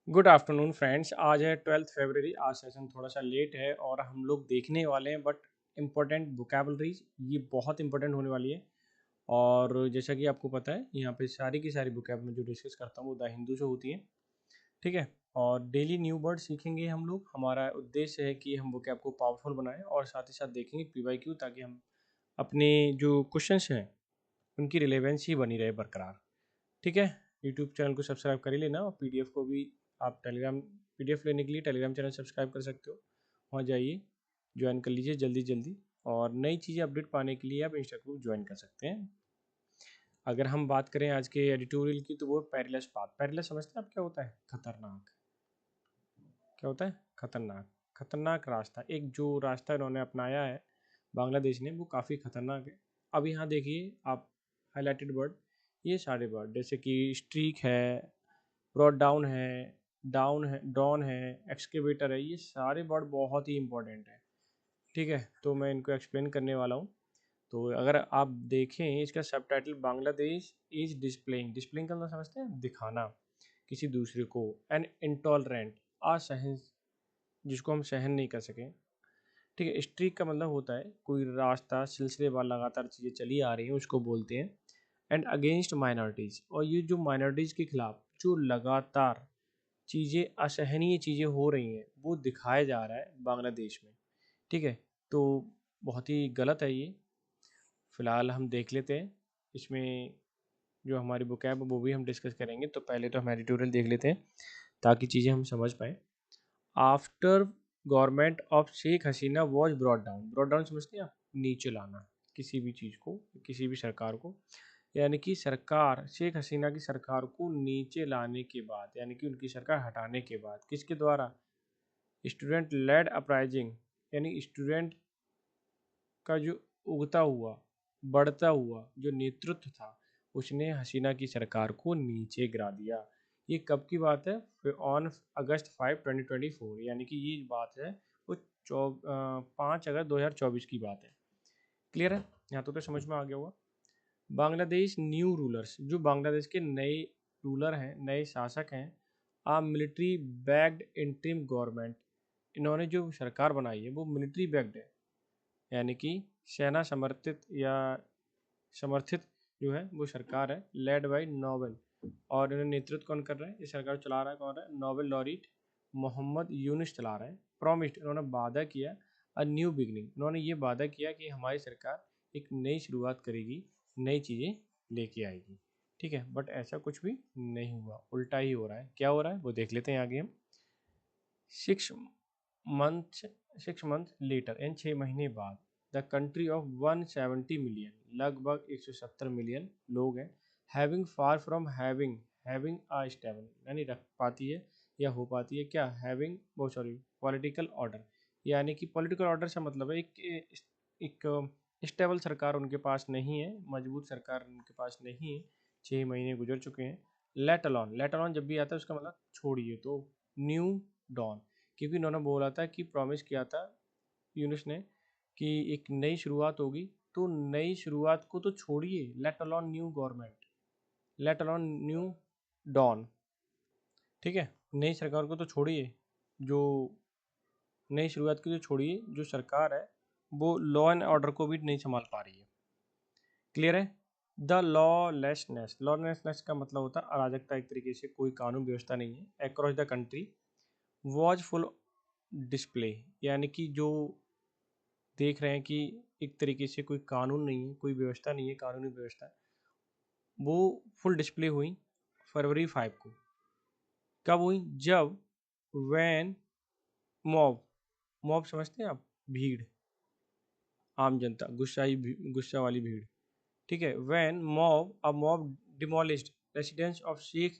Good afternoon friends. आज है 12 फरवरी। आज सेशन थोड़ा सा लेट है और हम लोग देखने वाले हैं बट इम्पोर्टेंट वोकेबलरीज, ये बहुत इंपॉर्टेंट होने वाली है। और जैसा कि आपको पता है यहाँ पे सारी की सारी वोकेब में जो डिस्कस करता हूँ वो द हिंदू से होती है। ठीक है। और डेली न्यू वर्ड सीखेंगे हम लोग। हमारा उद्देश्य है कि हम वोकेब को पावरफुल बनाएं और साथ ही साथ देखेंगे पीवाईक्यू, ताकि हम अपने जो क्वेश्चंस हैं उनकी रिलेवेंसी बनी रहे बरकरार। ठीक है। यूट्यूब चैनल को सब्सक्राइब कर ही लेना और पीडीएफ को भी आप टेलीग्राम पीडीएफ लेने के लिए टेलीग्राम चैनल सब्सक्राइब कर सकते हो। वहाँ जाइए, ज्वाइन कर लीजिए जल्दी जल्दी। और नई चीज़ें अपडेट पाने के लिए आप इंस्टा को ज्वाइन कर सकते हैं। अगर हम बात करें आज के एडिटोरियल की, तो वो पेरिलस पाथ। पेरिलस समझते हैं आप क्या होता है? खतरनाक। क्या होता है? खतरनाक। खतरनाक रास्ता। एक जो रास्ता इन्होंने अपनाया है बांग्लादेश ने, वो काफ़ी खतरनाक है। अब यहाँ देखिए आप, हाईलाइटेड वर्ड, ये सारे वर्ड जैसे कि स्ट्रीक है, ब्रॉड डाउन है, डॉन है, एक्सकेवेटर है, ये सारे वर्ड बहुत ही इंपॉर्टेंट है। ठीक है, तो मैं इनको एक्सप्लेन करने वाला हूँ। तो अगर आप देखें इसका subtitle, Bangladesh is displaying. Displaying का मतलब समझते हैं? दिखाना किसी दूसरे को। एन इंटॉलरेंट, असहन, जिसको हम सहन नहीं कर सकें। ठीक है। स्ट्रीक का मतलब होता है कोई रास्ता सिलसिलेवार लगातार चीज़ें चली आ रही हैं, उसको बोलते हैं। एंड अगेंस्ट माइनॉरिटीज़, और ये जो माइनॉरिटीज़ के खिलाफ जो लगातार चीज़ें, असहनीय चीज़ें हो रही हैं, वो दिखाया जा रहा है बांग्लादेश में। ठीक है। तो बहुत ही गलत है ये। फ़िलहाल हम देख लेते हैं इसमें जो हमारी बुक है वो भी हम डिस्कस करेंगे। तो पहले तो हम एडिटोरियल देख लेते हैं ताकि चीज़ें हम समझ पाएँ। After government of Sheikh Hasina was brought down. Brought down समझते हैं आप? नीचे लाना किसी भी चीज़ को, किसी भी सरकार को। यानी कि सरकार, शेख हसीना की सरकार को नीचे लाने के बाद, यानी कि उनकी सरकार हटाने के बाद, किसके द्वारा? स्टूडेंट लेड अपराइजिंग, यानी स्टूडेंट का जो उगता हुआ, बढ़ता हुआ जो नेतृत्व था, उसने हसीना की सरकार को नीचे गिरा दिया। ये कब की बात है? ऑन अगस्त 5, 2024, यानी कि ये बात है वो 5 अगस्त 2024 की बात है। क्लियर है? यहाँ तो समझ में आ गया होगा। बांग्लादेश न्यू रूलर्स, जो बांग्लादेश के नए रूलर हैं, नए शासक हैं। आ मिलिट्री बैक्ड इंटरिम गवर्नमेंट, इन्होंने जो सरकार बनाई है वो मिलिट्री बैक्ड है, यानी कि सेना समर्थित या समर्थित जो है वो सरकार है, लेड बाई नोबेल। और इन्हें नेतृत्व कौन कर रहा है? ये सरकार चला रहा है कौन है? नोबेल लॉरिट मोहम्मद यूनुस चला रहे हैं। प्रॉमिस्ड, इन्होंने वादा किया। अ न्यू बिगनिंग, इन्होंने ये वादा किया कि हमारी सरकार एक नई शुरुआत करेगी, नई चीज़ें लेके आएगी। ठीक है। बट ऐसा कुछ भी नहीं हुआ, उल्टा ही हो रहा है। क्या हो रहा है वो देख लेते हैं आगे हम। 6 मंथ 6 मंथ लेटर, यानी 6 महीने बाद, द कंट्री ऑफ 170 मिलियन, लगभग 170 मिलियन लोग हैं। Having far from having, having a stable, यानी रख पाती है या हो पाती है क्या? हैविंग, वो सॉरी, पॉलिटिकल ऑर्डर, यानी कि पॉलिटिकल ऑर्डर से मतलब है एक स्टेबल सरकार उनके पास नहीं है, मजबूत सरकार उनके पास नहीं है। 6 महीने गुजर चुके हैं। लेट अलॉन, लेट अलॉन जब भी आता है उसका मतलब छोड़िए, तो न्यू डॉन, क्योंकि इन्होंने बोला था कि प्रॉमिस किया था यूनुस ने कि एक नई शुरुआत होगी। तो नई शुरुआत को तो छोड़िए, let alone new government, let alone new dawn. ठीक है। नई सरकार को तो छोड़िए, जो नई शुरुआत की तो छोड़िए, जो सरकार है वो लॉ एंड ऑर्डर को भी नहीं संभाल पा रही है। क्लियर है? द लॉलेसनेस, लॉलेसनेस का मतलब होता है अराजकता, एक तरीके से कोई कानून व्यवस्था नहीं है। Across the country was full display, यानी कि जो देख रहे हैं कि एक तरीके से कोई कानून नहीं है, कोई व्यवस्था नहीं है, कानूनी व्यवस्था, वो फुल डिस्प्ले हुई फरवरी 5 को। कब हुई? जब वैन मॉब, मॉब समझते हैं आप? भीड़, आम जनता, गुस्सा वाली भीड़। ठीक है। When mob, a mob demolished residence of Sheikh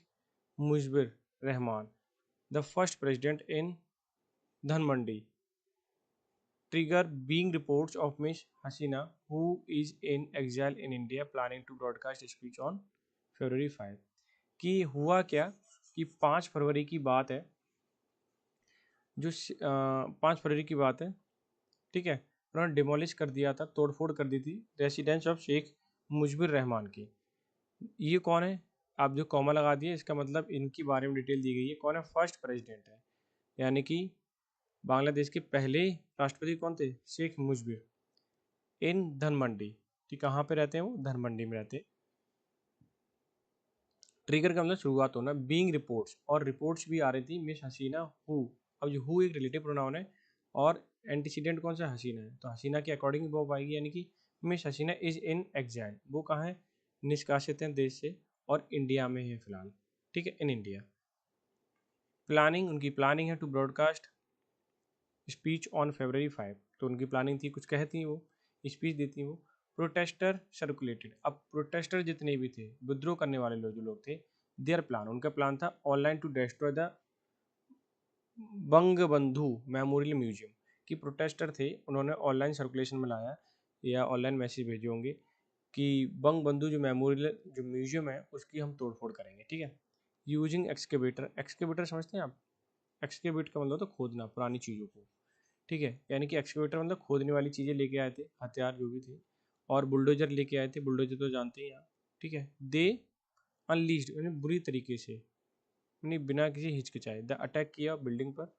Mujibur Rahman, the first president in Dhanmondi, trigger being reports of Miss Hasina, who is in exile in India, planning to broadcast a speech on February 5। कि हुआ क्या कि 5 फरवरी की बात है, जो 5 फरवरी की बात है। ठीक है। उन्होंने डिमोलिश कर दिया था, तोड़फोड़ कर दी थी रेसिडेंस ऑफ शेख मुजबिर रहमान की। ये कौन है? आप जो कॉमा लगा दिए इसका मतलब इनके बारे में डिटेल दी गई है। कौन है? फर्स्ट प्रेसिडेंट है, यानी कि बांग्लादेश के पहले राष्ट्रपति कौन थे? शेख मुजीब इन धनमंडी। कि कहाँ पे रहते हैं वो? धनमंडी में रहते हैं। ट्रिगर का मतलब शुरुआत होना। बीइंग रिपोर्ट्स, और रिपोर्ट्स भी आ रही थी मिस हसीना हु। अब ये हु एक रिलेटिव प्रोनाउन है और एंटीसीडेंट कौन सा? हसीना है, तो हसीना के अकॉर्डिंग वो आएगी, यानी कि miss Hasina is in exile. वो कहाँ है? निष्कासित हैं देश से और इंडिया में है फिलहाल। ठीक है, इन इंडिया। प्लानिंग, उनकी प्लानिंग है to broadcast speech on February 5। तो उनकी प्लानिंग थी, कुछ कहती वो, स्पीच देती वो। प्रोटेस्टर सर्कुलेटेड, अब प्रोटेस्टर जितने भी थे, विद्रोह करने वाले लोग जो लोग थे, देयर प्लान, उनका प्लान था online to destroy the Bangabandhu memorial museum. कि प्रोटेस्टर थे, उन्होंने ऑनलाइन सर्कुलेशन में लाया या ऑनलाइन मैसेज भेजे होंगे कि बंग बंधु जो मेमोरियल जो म्यूजियम है उसकी हम तोड़फोड़ करेंगे। ठीक है। यूजिंग एक्सकेवेटर, एक्सकेवेटर समझते हैं आप? एक्सकेवेट का मतलब तो खोदना पुरानी चीज़ों को। ठीक है, यानी कि एक्सकेवेटर मतलब खोदने वाली चीज़ें लेके आए थे, हथियार जो भी थे। और बुलडोजर लेके आए थे, बुलडोजर तो जानते ही आप। ठीक है। दे अनलीज्ड, उन्हें बुरी तरीके से, यानी बिना किसी हिचकिचाए, द अटैक किया बिल्डिंग पर।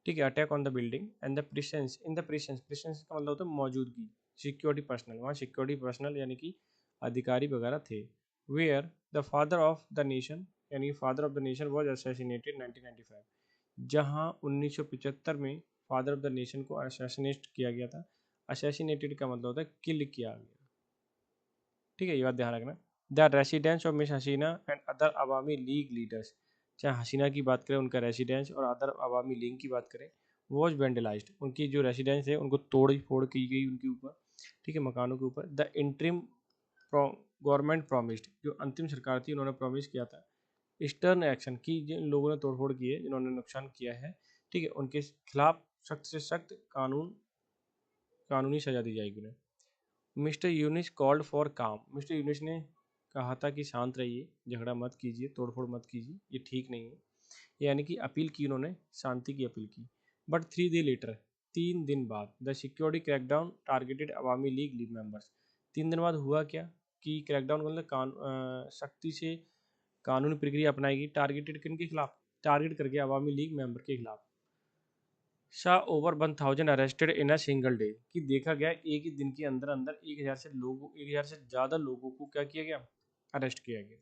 ठीक है, attack on the building and the presence in the presence, presence का मतलब होता है मौजूदगी। सिक्योरिटी पर्सनल, वहाँ सिक्योरिटी पर्सनल यानी कि अधिकारी वगैरह थे। Where the father of the nation, यानी father of the nation was assassinated 1995। जहाँ 1975 में फादर ऑफ द नेशन को असैसिनेट किया गया था। असैसिनेटेड का मतलब होता है किल किया गया। ठीक है, ये बात ध्यान रखना। The residence of miss Hasina and other Awami league leaders, चाहे हसीना की बात करें, उनका रेसिडेंस और अदर अवामी लीग की बात करें, वॉज वेंडलाइज्ड, उनकी जो रेसिडेंस है उनको तोड़ फोड़ की गई उनके ऊपर। ठीक है, मकानों के ऊपर। द इंटरिम गवर्नमेंट प्रॉमिस्ड, जो अंतिम सरकार थी उन्होंने प्रॉमिस किया था स्टर्न एक्शन की, जिन लोगों ने तोड़फोड़ की है, जिन्होंने नुकसान किया है, ठीक है, उनके खिलाफ सख्त से सख्त कानूनी सजा दी जाएगी उन्हें। मिस्टर यूनिस कॉल्ड फॉर काम, मिस्टर यूनिस ने कहा था कि शांत रहिए, झगड़ा मत कीजिए, तोड़फोड़ मत कीजिए, ये ठीक नहीं है। यानी कि अपील की उन्होंने, शांति की अपील की। बट 3 डे लेटर, 3 दिन बाद, the security crackdown targeted Awami league league members. 3 दिन बाद हुआ क्या कि क्रैकडाउन मतलब सख्ती से कानूनी प्रक्रिया अपनाएगी। टारगेटेड किन के खिलाफ? टारगेट करके अवामी लीग मेंबर के खिलाफ। Shah over 1000 arrested in a single day, कि देखा गया एक ही दिन के अंदर अंदर 1000 से ज़्यादा लोगों को क्या किया गया? अरेस्ट किया गया।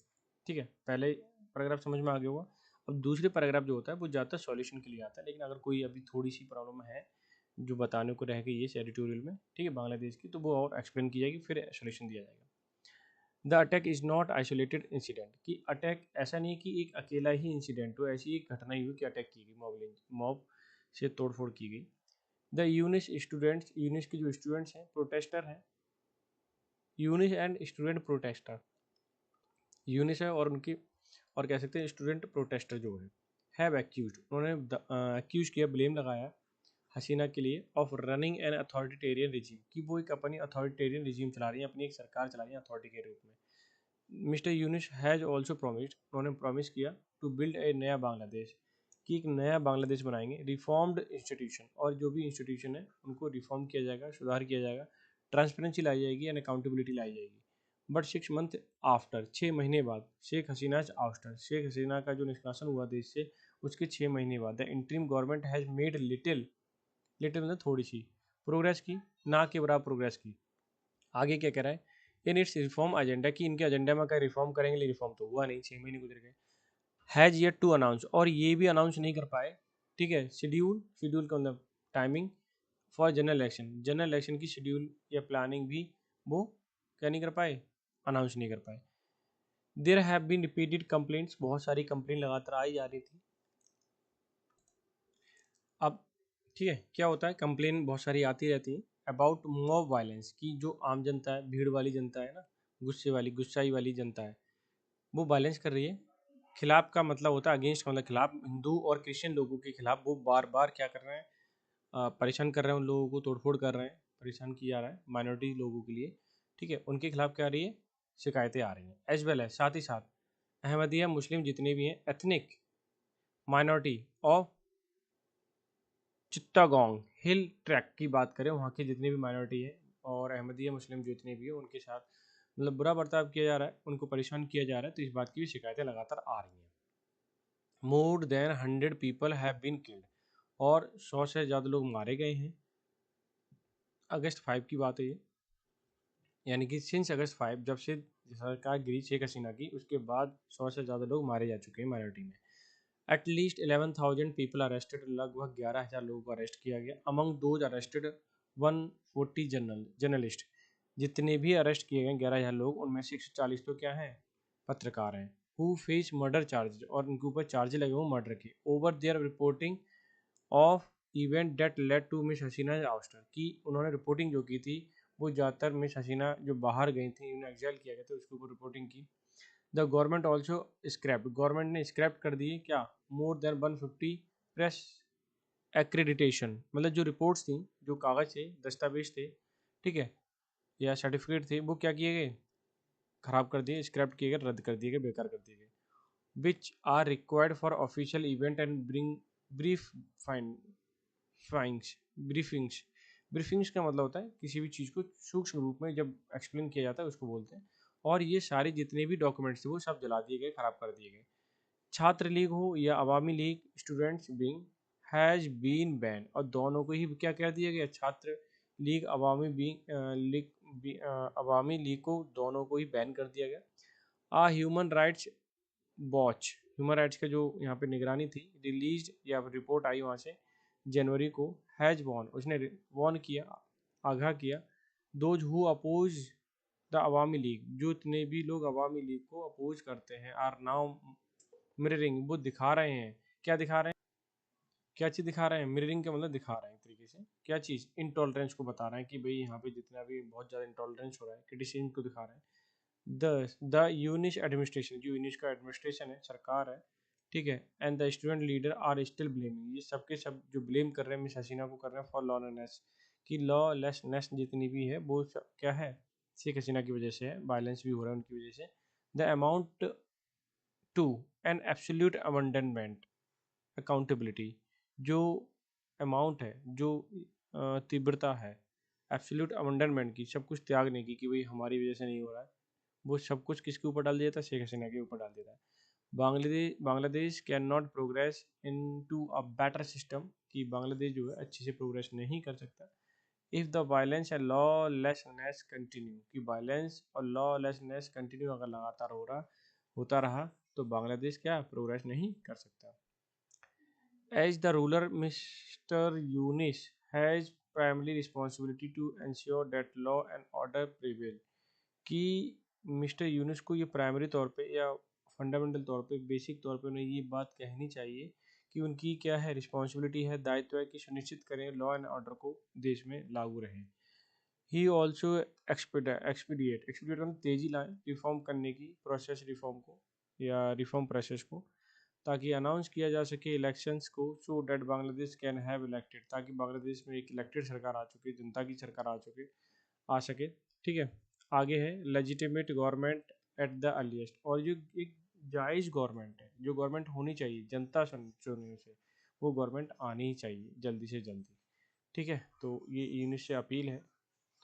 ठीक है, पहले पैराग्राफ समझ में आ गया होगा। अब दूसरे पैराग्राफ जो होता है वो ज़्यादा सॉल्यूशन के लिए आता है, लेकिन अगर कोई अभी थोड़ी सी प्रॉब्लम है जो बताने को रह गई है एडिटोरियल में, ठीक है, बांग्लादेश की, तो वो और एक्सप्लेन की जाएगी, फिर सॉल्यूशन दिया जाएगा। The attack is not isolated incident, कि अटैक ऐसा नहीं कि एक अकेला ही इंसिडेंट हो, ऐसी एक घटना ही हुई कि अटैक की गई, मॉब से तोड़फोड़ की गई। द यूनिस स्टूडेंट्स, यूनिस के जो स्टूडेंट्स हैं, प्रोटेस्टर हैं, Yunus and student protester, Yunus है और उनकी, और कह सकते हैं स्टूडेंट प्रोटेस्टर जो हैव एक्यूज, उन्होंने एक्यूज किया, ब्लेम लगाया हसीना के लिए of running an authoritarian regime, कि वो एक अपनी अथॉरिटेरियन रिजीम चला रही है, अपनी एक सरकार चला रही है अथॉरिटी के रूप में। Mister Yunus has also promised, उन्होंने प्रॉमिस किया टू बिल्ड ए नया बांग्लादेश, कि एक नया बांग्लादेश बनाएंगे। रिफॉर्म्ड इंस्टीट्यूशन, और जो भी इंस्टीट्यूशन है उनको रिफॉर्म किया जाएगा, सुधार किया जाएगा। ट्रांसपेरेंसी लाई जाएगी एंड अकाउंटेबिलिटी लाई जाएगी। बट 6 मंथ आफ्टर, 6 महीने बाद, शेख हसीना आफ्टर, शेख हसीना का जो निष्कासन हुआ देश से, उसके 6 महीने बाद, the interim government has made little, little मतलब थोड़ी सी प्रोग्रेस की, ना के बराबर प्रोग्रेस की। आगे क्या कह रहा है? इन इट्स रिफॉर्म एजेंडा, कि इनके एजेंडा में क्या रिफॉर्म करेंगे, लेकिन रिफॉर्म तो हुआ नहीं, 6 महीने गुजर गए। हैज़ येट टू अनाउंस, और ये भी अनाउंस नहीं कर पाए। ठीक है, शेड्यूल, शेड्यूल का मतलब timing for general election, general election की शेड्यूल या प्लानिंग भी वो क्या नहीं कर पाए? अनाउंस नहीं कर पाए। There have been repeated complaints, बहुत सारी कंप्लेंट लगातार आई जा रही थी। अब ठीक है, क्या होता है, कंप्लेन बहुत सारी आती रहती है अबाउट मॉब वायलेंस, की जो आम जनता है, भीड़ वाली जनता है ना, गुस्से वाली, गुस्साई वाली जनता है, वो वायलेंस कर रही है। खिलाफ का मतलब होता है अगेंस्ट, मतलब खिलाफ, हिंदू और क्रिश्चियन लोगों के खिलाफ वो बार बार क्या कर रहे हैं? परेशान कर रहे हैं, उन लोगों को तोड़फोड़ कर रहे हैं, परेशान किया जा रहा है माइनॉरिटी लोगों के लिए। ठीक है, उनके खिलाफ क्या आ रही है? शिकायतें आ रही हैं। एज वेल है, साथ ही साथ अहमदिया मुस्लिम जितने भी हैं, ethnic minority of Chittagong hill track की बात करें, वहाँ के जितने भी माइनॉरिटी है और अहमदिया मुस्लिम जितने भी है, उनके साथ मतलब बुरा बर्ताव किया जा रहा है, उनको परेशान किया जा रहा है, तो इस बात की भी शिकायतें लगातार आ रही हैं। More than 100 people have been killed, और 100 से ज़्यादा लोग मारे गए हैं। अगस्त 5 की बात है ये, यानी कि सिंस अगस्त 5, जब से सरकार गिरी शेख हसीना की, उसके बाद 100 से ज़्यादा लोग मारे जा चुके हैं माइनॉरिटी में। एटलीस्ट 11,000 पीपल अरेस्टेड, लगभग 11,000 लोगों को अरेस्ट किया गया। अमंग दोज अरेस्टेड 140 जर्नलिस्ट, जितने भी अरेस्ट किए गए 11,000 लोग, उनमें से 140 तो क्या हैं, पत्रकार हैं। हु फेस मर्डर चार्ज, और उनके ऊपर चार्ज लगे हुए मर्डर के, over their reporting of event that led to miss Hasina ouster, की उन्होंने रिपोर्टिंग जो की थी वो ज़्यादातर मिस हसीना जो बाहर गई थी, उन्हें एग्जाइल किया गया था, उसके ऊपर रिपोर्टिंग की। The government also scrap, government ने स्क्रैप कर दिए क्या, मोर देन 150 प्रेस एक्रेडिटेशन, मतलब जो रिपोर्ट्स थी, जो कागज़ थे, दस्तावेज थे, ठीक है, या सर्टिफिकेट थे, वो क्या किए गए, खराब कर दिए, स्क्रैप किए गए, रद्द कर दिए गए, बेकार कर दिए गए। Which are required for official event and bring brief fine findings briefings. Briefings का मतलब होता है किसी भी चीज़ को सूक्ष्म रूप में जब एक्सप्लेन किया जाता है उसको बोलते हैं। और ये सारे जितने भी डॉक्यूमेंट्स थे वो सब जला दिए गए, खराब कर दिए गए। छात्र लीग हो या Awami league, students wing has been ban, और दोनों को ही क्या कह दिया गया, छात्र लीग अवामी अवामी लीग को दोनों को ही बैन कर दिया गया। Human rights watch, human rights का जो यहाँ पे निगरानी थी, रिलीज या रिपोर्ट आई वहाँ से जनवरी को, हैज वॉन, उसने वॉन किया, आगाह किया, those who oppose the Awami League, जो इतने भी लोग अवामी लीग को अपोज करते हैं, आर नाउ मिररिंग, वो दिखा रहे हैं, क्या दिखा रहे हैं, क्या चीज़ दिखा रहे हैं, मिररिंग का मतलब दिखा रहे हैं एक तरीके से, क्या चीज़, इंटॉलरेंस को बता रहे हैं कि भाई यहाँ पे जितना भी बहुत ज़्यादा इंटॉलरेंस हो रहा है, क्रिटिसिज्म को दिखा रहे हैं। द यूनिश एडमिनिस्ट्रेशन, जो यूनिश का एडमिनिस्ट्रेशन है, सरकार है, ठीक है, and the student leader are still blaming, ये सबके सब जो ब्लेम कर रहे हैं मिस हसीना को कर रहे हैं फॉर लॉलेसनेस, कि लॉलेसनेस जितनी भी है वो क्या है, शेख हसीना की वजह से है, वायलेंस भी हो रहा है उनकी वजह से। The amount to an absolute abandonment accountability, जो अमाउंट है, जो तीव्रता है एब्सोल्यूट अबंडनमेंट की, सब कुछ त्यागने की, कि भाई हमारी वजह से नहीं हो रहा है, वो सब कुछ किसके ऊपर डाल दिया था, शेख हसीना के ऊपर डाल दिया था। Bangladesh can not progress in to a better system, कि बांग्लादेश जो है अच्छे से प्रोग्रेस नहीं कर सकता if the violence and lawlessness continue, कि वायलेंस और लॉलेसनेस कंटिन्यू अगर लगातार होता रहा तो बांग्लादेश क्या प्रोग्रेस नहीं कर सकता। As the ruler mister Yunus has primary responsibility to ensure that law and order prevail, कि मिस्टर यूनुस को ये प्राइमरी तौर पे या फंडामेंटल तौर पे, बेसिक तौर पे उन्हें ये बात कहनी चाहिए कि उनकी क्या है, रिस्पॉन्सिबिलिटी है, दायित्व है कि सुनिश्चित करें लॉ एंड ऑर्डर को देश में लागू रहे। ही ऑल्सो एक्सपीडिएट मतलब तेजी लाए रिफॉर्म करने की, प्रोसेस रिफॉर्म को या रिफॉर्म प्रोसेस को, ताकि अनाउंस किया जा सके इलेक्शंस को, so that Bangladesh can have elected, ताकि बांग्लादेश में एक इलेक्टेड सरकार आ चुकी, जनता की सरकार आ सके, ठीक है। आगे है legitimate government at the earliest, और जो एक जायज़ गवर्नमेंट है, जो गवर्नमेंट होनी चाहिए जनता चुनने से, वो गवर्नमेंट आनी ही चाहिए जल्दी से जल्दी, ठीक है। तो ये यूनिस से अपील है।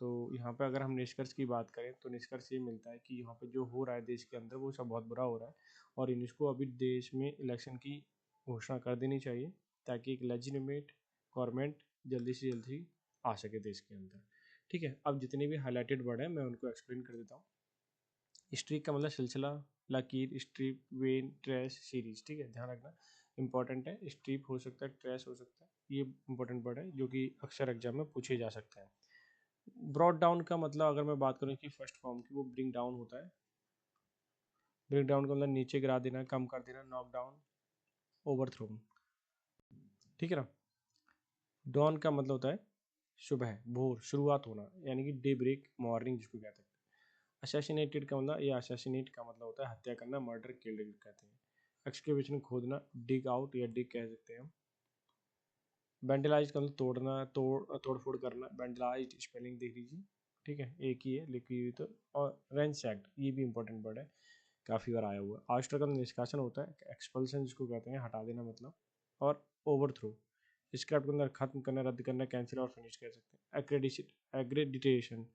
तो यहाँ पे अगर हम निष्कर्ष की बात करें तो निष्कर्ष ये मिलता है कि यहाँ पे जो हो रहा है देश के अंदर वो सब बहुत बुरा हो रहा है, और यूनेस्को अभी देश में इलेक्शन की घोषणा कर देनी चाहिए, ताकि एक लेजिटिमेट गवर्नमेंट जल्दी से जल्दी आ सके देश के अंदर, ठीक है। अब जितने भी हाईलाइटेड वर्ड हैं मैं उनको एक्सप्लेन कर देता हूँ। स्ट्रीक का मतलब सिलसिला, लकीर, स्ट्रिप, वेन, ट्रेस, सीरीज, ठीक है, ध्यान रखना इंपॉर्टेंट है। स्ट्रिप हो सकता है, ट्रेस हो सकता है, ये इंपॉर्टेंट वर्ड है जो कि अक्सर एग्जाम में पूछे जा सकते हैं। ब्रॉड डाउन का मतलब अगर मैं बात करूँ कि फर्स्ट फॉर्म की, वो ब्रिंग डाउन होता है। ब्रिंग डाउन का मतलब नीचे गिरा देना, कम कर देना, नॉक डाउन, ओवर थ्रोन, ठीक है ना। डॉन का मतलब होता है सुबह, भोर, शुरुआत होना, यानी कि डे ब्रेक, मॉर्निंग जिसको कहते हैं। असैसिनेटेड का मतलब, या असैसिनेट का मतलब होता है हत्या करना, मर्डर, किल्ड कहते हैं। एक्सकेवेशन खोदना, डिग आउट या डिग कह सकते हैं हम। वेंडलाइज का मतलब तोड़ना, तोड़ फोड़ करना, वेंडलाइज स्पेलिंग देख लीजिए, ठीक है, एक ही है लिखी हुई तो। और रेंसैक्ड, ये भी इंपॉर्टेंट वर्ड है, काफ़ी बार आया हुआ है। आउस्टर का निष्कासन होता है, एक्सपल्सन जिसको कहते हैं हटा देना मतलब। और ओवर थ्रो, स्क्रैप के अंदर खत्म करना, रद्द करना, कैंसिल और फिनिश कह सकते हैं। एक्रेडिटेशन,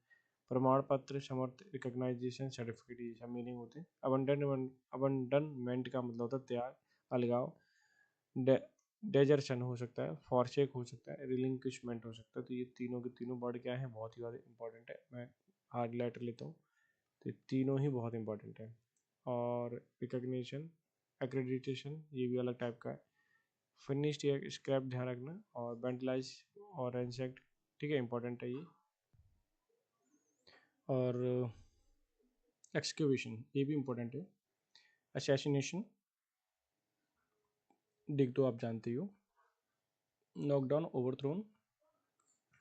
प्रमाण पत्र, समर्थ, रिकॉग्नाइजेशन, सर्टिफिकेट, ये सब मीनिंग होते हैं। अबंडनमेंट का मतलब होता है त्याग, अलगाव। डेजर्शन हो सकता है, फॉरसेक हो सकता है, रिलिंक्विशमेंट हो सकता है। तो ये तीनों के तीनों वर्ड क्या है, बहुत ही ज़्यादा इंपॉर्टेंट है। मैं हाईलाइट लेता हूँ, तो ये तीनों ही बहुत इंपॉर्टेंट है। और रिकग्निशन, एक्रेडिटेशन, ये भी अलग टाइप का है। फिनिश्ड या स्क्रैप ध्यान रखना, और वेंटलाइज और रेंसेक्ट, ठीक है, इंपॉर्टेंट है ये। और एक्सक्यूवेशन, ये भी इंपॉर्टेंट है। असैसिनेशन, डिग तो आप जानते ही हो। नॉकडाउन, ओवरथ्रोन,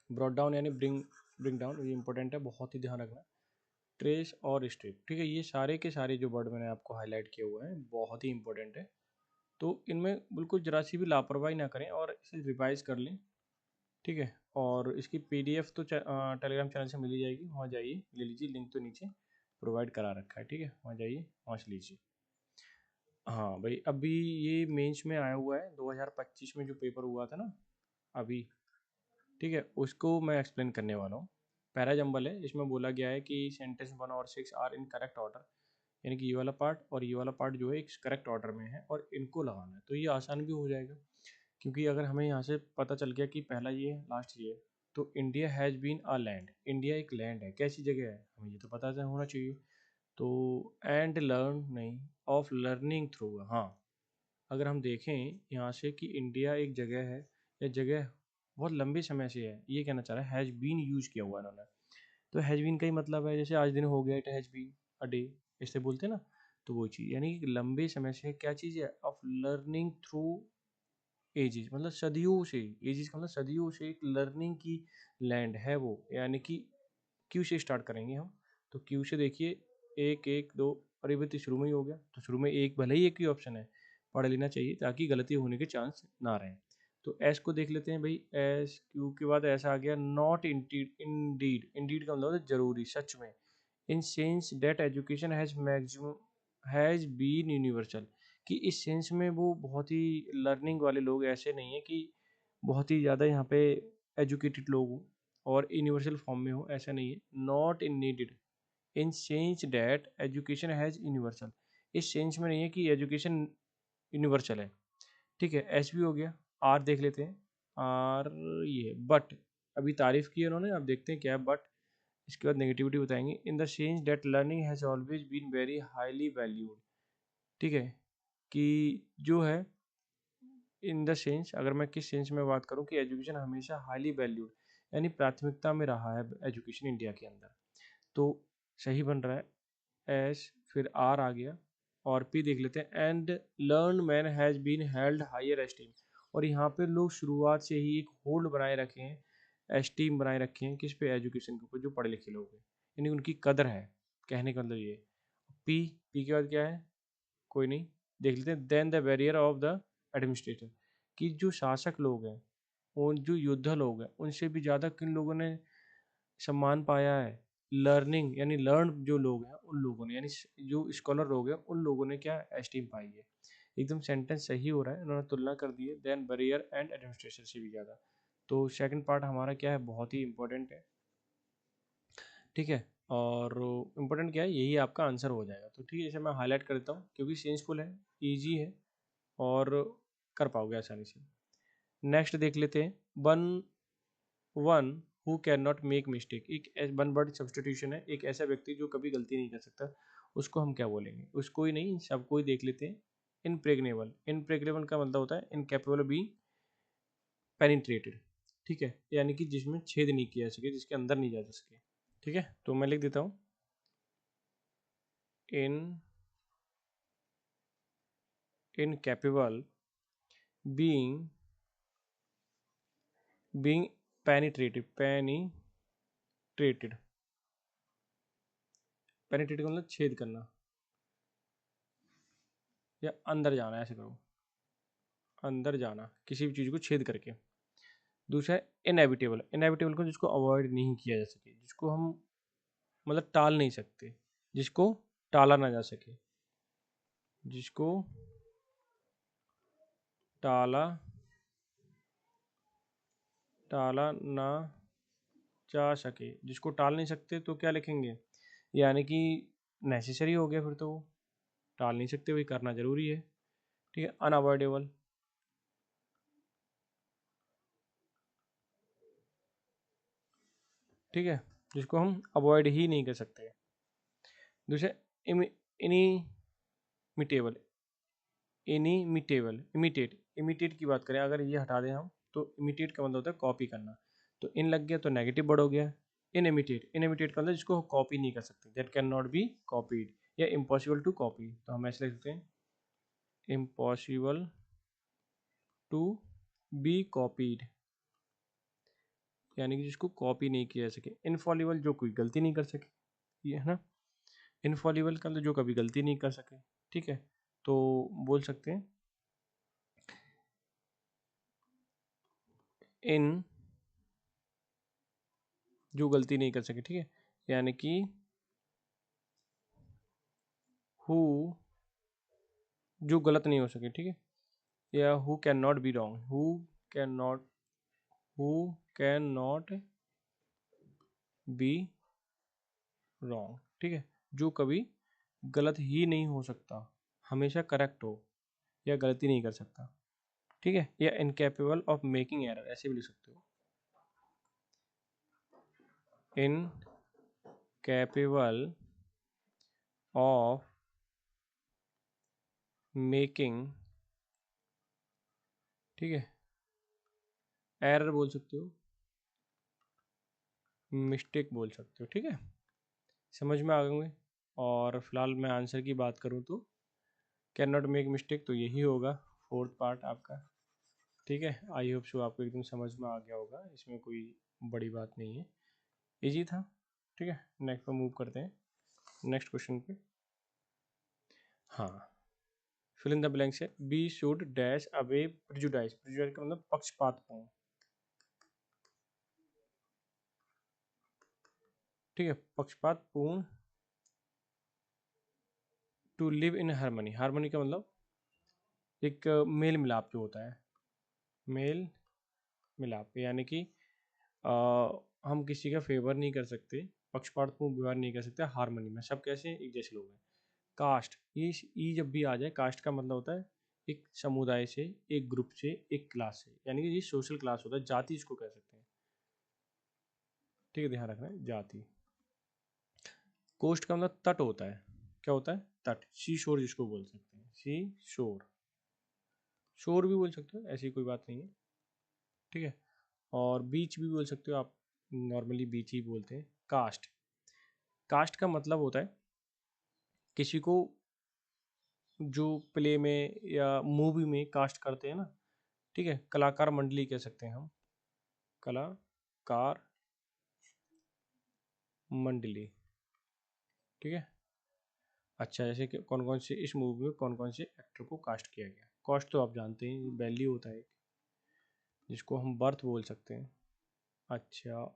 ब्रॉड डाउन यानी ब्रिंग डाउन, ये इंपॉर्टेंट है, बहुत ही ध्यान रखना। ट्रेस और स्ट्रिप, ठीक है, ये सारे के सारे जो वर्ड मैंने आपको हाईलाइट किए हुए हैं बहुत ही इंपॉर्टेंट है। तो इनमें बिल्कुल जरा सी भी लापरवाही ना करें और इसे रिवाइज कर लें, ठीक है। और इसकी पीडीएफ तो टेलीग्राम चैनल से मिल ही जाएगी, वहाँ जाइए ले लीजिए, लिंक तो नीचे प्रोवाइड करा रखा है, ठीक है, वहाँ जाइए, वहाँ से लीजिए। हाँ भाई, अभी ये मेंस में आया हुआ है 2025 में जो पेपर हुआ था ना अभी, ठीक है, उसको मैं एक्सप्लेन करने वाला हूँ। पैरा जंबल है, इसमें बोला गया है कि सेंटेंस 1 और 6 आर इन करेक्ट ऑर्डर, यानी कि ये वाला पार्ट और ये वाला पार्ट जो है एक करेक्ट ऑर्डर में है और इनको लगाना है, तो ये आसान भी हो जाएगा। क्योंकि अगर हमें यहाँ से पता चल गया कि पहला ये लास्ट ये, तो India has been a land, India एक लैंड है, कैसी जगह है हमें ये तो पता होना चाहिए। तो एंड लर्न नहीं, ऑफ लर्निंग थ्रू, हाँ, अगर हम देखें यहाँ से कि इंडिया एक जगह है, या जगह बहुत लंबे समय से है, ये कहना चाह रहा है, हैज़ बीन यूज किया हुआ है इन्होंने। तो हैज़ बीन का ही मतलब है जैसे आज दिन हो गया, it has been a day, इससे बोलते हैं ना, तो वो चीज़ यानी कि लंबे समय से क्या चीज़ है, ऑफ लर्निंग थ्रू एजिज, मतलब सदियों से, एजिज का मतलब सदियों से एक लर्निंग की लैंड है वो, यानी कि क्यू से स्टार्ट करेंगे हम। तो क्यू से देखिए, एक एक दो, और ये भी तो शुरू में ही हो गया, तो शुरू में एक, भले ही एक ही ऑप्शन है, पढ़ लेना चाहिए ताकि गलती होने के चांस ना रहे। तो एस को देख लेते हैं भाई, एस क्यू के बाद ऐसा आ गया, नॉट इंडीड, इंडीड का मतलब जरूरी, सच में, in sense that education has maximum has been universal, कि इस सेंस में वो बहुत ही लर्निंग वाले लोग ऐसे नहीं है कि बहुत ही ज़्यादा यहाँ पे एजुकेटेड लोग हों और यूनिवर्सल फॉर्म में हो, ऐसा नहीं है। Not in needed in sense that education has universal, इस सेंस में नहीं है कि एजुकेशन यूनिवर्सल है, ठीक है। एस भी हो गया। आर देख लेते हैं, आर ये बट, अभी तारीफ की है उन्होंने, अब देखते हैं क्या है बट। इसके बाद नेगेटिविटी बताएंगे, in the sense that learning has always been very highly valued, ठीक है, कि जो है इन द सेंस, अगर मैं किस सेंस में बात करूं कि एजुकेशन हमेशा हाईली वैल्यूड, यानी प्राथमिकता में रहा है एजुकेशन इंडिया के अंदर, तो सही बन रहा है एस। फिर आर आ गया, और पी देख लेते हैं, and learn man has been held higher esteem, और यहाँ पे लोग शुरुआत से ही एक होल्ड बनाए रखे हैं, एस्टीम बनाए रखे हैं किस पे, एजुकेशन के ऊपर, जो पढ़े लिखे लोग हैं, यानी उनकी कदर है, कहने का मतलब ये। पी, पी के बाद क्या है, कोई नहीं, देख लेते हैं, then the barrier of the administrator, कि जो शासक लोग हैं और जो योद्धा लोग हैं, उनसे भी ज़्यादा किन लोगों ने सम्मान पाया है, लर्निंग यानी लर्न जो लोग हैं उन लोगों ने, यानी जो स्कॉलर लोग हैं उन लोगों ने क्या एस्टीम पाई है। एकदम सेंटेंस सही हो रहा है, उन्होंने तुलना कर दी है देन बैरियर एंड एडमिनिस्ट्रेशन से भी ज़्यादा। तो सेकंड पार्ट हमारा क्या है, बहुत ही इंपॉर्टेंट है, ठीक है। और इम्पोर्टेंट क्या है, यही आपका आंसर हो जाएगा। तो ठीक है, इसे मैं हाईलाइट कर देता हूँ क्योंकि सेंसफुल है, ईजी है, और कर पाओगे आसानी से। नेक्स्ट देख लेते हैं, one one who can not make mistake, एक वन वर्ड सब्सटीट्यूशन है, एक ऐसा व्यक्ति जो कभी गलती नहीं कर सकता, उसको हम क्या बोलेंगे, उसको ही नहीं सबको ही देख लेते हैं। इनप्रेग्नेबल, इनप्रेग्नेबल का मतलब होता है इनकेपेबल बी पेनिट्रेटेड, ठीक है, यानी कि जिसमें छेद नहीं किया जा सके, जिसके अंदर नहीं जा सके, ठीक है। तो मैं लिख देता हूँ, इन incapable being being penetrated penetrated का मतलब छेद करना या अंदर जाना, ऐसे करो, अंदर जाना किसी भी चीज़ को छेद करके। दूसरा है इनएविटेबल, इनएविटेबल को जिसको अवॉइड नहीं किया जा सके, जिसको हम मतलब टाल नहीं सकते, जिसको टाला ना जा सके, जिसको टाला टाला ना जा सके। जिसको टाल नहीं सकते तो क्या लिखेंगे, यानी कि नेसेसरी हो गया, फिर तो वो टाल नहीं सकते, वही करना जरूरी है। ठीक है, अनअवॉइडेबल, ठीक है, जिसको हम अवॉइड ही नहीं कर सकते। दूसरे इनिमिटेबल, इमिटेट, इमिटेट की बात करें अगर ये हटा दें हम, तो इमिटेट का मतलब होता है कॉपी करना। तो इन लग गया तो नेगेटिव वर्ड हो गया। इनइमिटेट, इनइमिटेट का मतलब जिसको कॉपी नहीं कर सकते, that can not be copied या इम्पॉसिबल टू कॉपी। तो हम ऐसे लिख सकते हैं इम्पॉसिबल टू बी कॉपीड, यानी कि जिसको कॉपी नहीं किया जा सके। इनफॉलिबल, जो कोई गलती नहीं कर सके, ये है ना। इनफॉलिबल का मतलब जो कभी गलती नहीं कर सके। ठीक है, तो बोल सकते हैं इन, जो गलती नहीं कर सके। ठीक है, यानी कि हु, जो गलत नहीं हो सके। ठीक है, या who can not be wrong, can not who can not be wrong. ठीक है, जो कभी गलत ही नहीं हो सकता, हमेशा करेक्ट हो या गलती नहीं कर सकता। ठीक है, या इनकेपेबल ऑफ मेकिंग एरर, ऐसे भी लिख सकते हो, इनकेपेबल ऑफ मेकिंग, ठीक है, एरर बोल सकते हो, मिस्टेक बोल सकते हो। ठीक है, समझ में आ गए। और फिलहाल मैं आंसर की बात करूँ तो कैन नॉट मेक मिस्टेक, तो यही होगा फोर्थ पार्ट आपका। ठीक है, आई होप सो आपको एकदम समझ में आ गया होगा, इसमें कोई बड़ी बात नहीं है, इजी था। ठीक है, नेक्स्ट पर मूव करते हैं, नेक्स्ट क्वेश्चन पे। हाँ, फिल इन द ब्लैंक्स है, B should dash away prejudice, prejudice का मतलब पक्षपातपूर्ण। ठीक है, पक्षपातपूर्ण, to live in harmony, harmony का मतलब एक मेल मिलाप जो होता है, मेल मिलाप, यानी कि हम किसी का फेवर नहीं कर सकते, पक्षपातपूर्ण व्यवहार नहीं कर सकते, हारमोनी में सब कैसे एक जैसे लोग हैं। कास्ट, ये ई जब भी आ जाए, कास्ट का मतलब होता है एक समुदाय से, एक ग्रुप से, एक क्लास से, यानी कि ये सोशल क्लास होता है, जाति इसको कह सकते हैं। ठीक है, ध्यान रखना है, जाति। कोस्ट का मतलब तट होता है, क्या होता है, तट, सी शोर जिसको बोल सकते हैं, सी शोर, शोर भी बोल सकते हो, ऐसी कोई बात नहीं है। ठीक है, और बीच भी बोल सकते हो आप, नॉर्मली बीच ही बोलते हैं। कास्ट, कास्ट का मतलब होता है किसी को जो प्ले में या मूवी में कास्ट करते हैं ना। ठीक है, कलाकार मंडली कह सकते हैं हम, कलाकार मंडली। ठीक है, अच्छा, जैसे कि कौन कौन से इस मूवी में कौन कौन से एक्टर को कास्ट किया गया। कास्ट तो आप जानते हैं, वैल्यू होता है जिसको हम बर्थ बोल सकते हैं। अच्छा, और